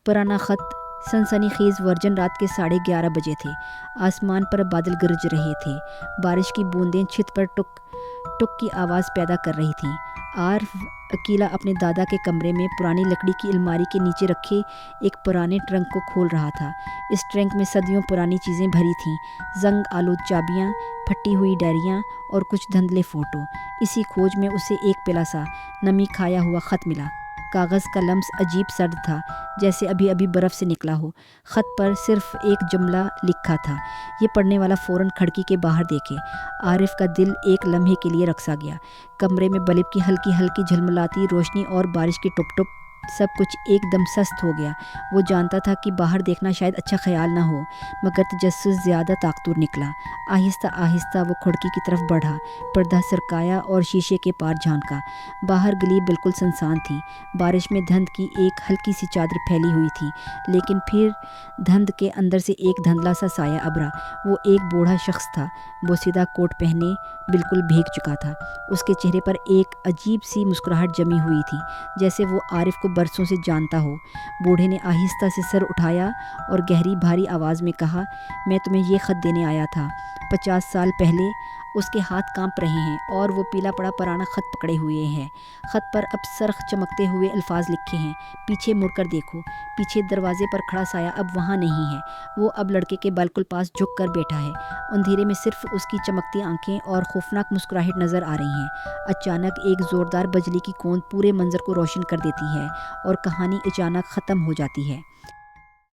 पुराना खत सनसनीखेज वर्जन रात के 11:30 बजे थे। आसमान पर बादल गरज रहे थे। बारिश की बूंदें छत पर टुक टुक की आवाज़ पैदा कर रही थीं। आरिफ अकेला अपने दादा के कमरे में पुरानी लकड़ी की अलमारी के नीचे रखे एक पुराने ट्रंक को खोल रहा था। इस ट्रंक में सदियों पुरानी चीज़ें भरी थीं, जंग आलूद चाबियाँ, फटी हुई डायरियाँ और कुछ धुंधले फ़ोटो। इसी खोज में उसे एक पिला सा नमी खाया हुआ ख़त मिला। कागज़ का लम्स अजीब सर्द था, जैसे अभी अभी बर्फ़ से निकला हो। ख़त पर सिर्फ एक जुमला लिखा था। ये पढ़ने वाला फ़ौरन खिड़की के बाहर देखे। आरिफ का दिल एक लम्हे के लिए रकसा गया। कमरे में बल्ब की हल्की हल्की झलमलाती रोशनी और बारिश की टुप टुप, सब कुछ एकदम सस्त हो गया। वो जानता था कि बाहर देखना शायद अच्छा ख्याल ना हो, मगर तजस्सुस ज़्यादा ताकतवर निकला। आहिस्ता आहिस्ता वो खिड़की की तरफ बढ़ा, पर्दा सरकाया और शीशे के पार झांका। बाहर गली बिल्कुल सुनसान थी। बारिश में धुंध की एक हल्की सी चादर फैली हुई थी, लेकिन फिर धुंध के अंदर से एक धुंधला सा साया अबरा। वो एक बूढ़ा शख्स था, बोसीदा कोट पहने, बिल्कुल भीग चुका था। उसके चेहरे पर एक अजीब सी मुस्कुराहट जमी हुई थी, जैसे वो आरिफ को बरसों से जानता हो। बूढ़े ने आहिस्ता से सर उठाया और गहरी भारी आवाज़ में कहा, मैं तुम्हें ये ख़त देने आया था। 50 साल पहले। उसके हाथ कांप रहे हैं और वो पीला पड़ा पुराना ख़त पकड़े हुए है। ख़त पर अब सरख चमकते हुए अल्फाज लिखे हैं, पीछे मुड़कर देखो। पीछे दरवाजे पर खड़ा साया अब वहाँ नहीं है। वो अब लड़के के बिल्कुल पास झुक कर बैठा है। अंधेरे में सिर्फ उसकी चमकती आंखें और खौफनाक मुस्कुराहट नज़र आ रही हैं। अचानक एक ज़ोरदार बिजली की कौंद पूरे मंजर को रोशन कर देती है और कहानी अचानक ख़त्म हो जाती है।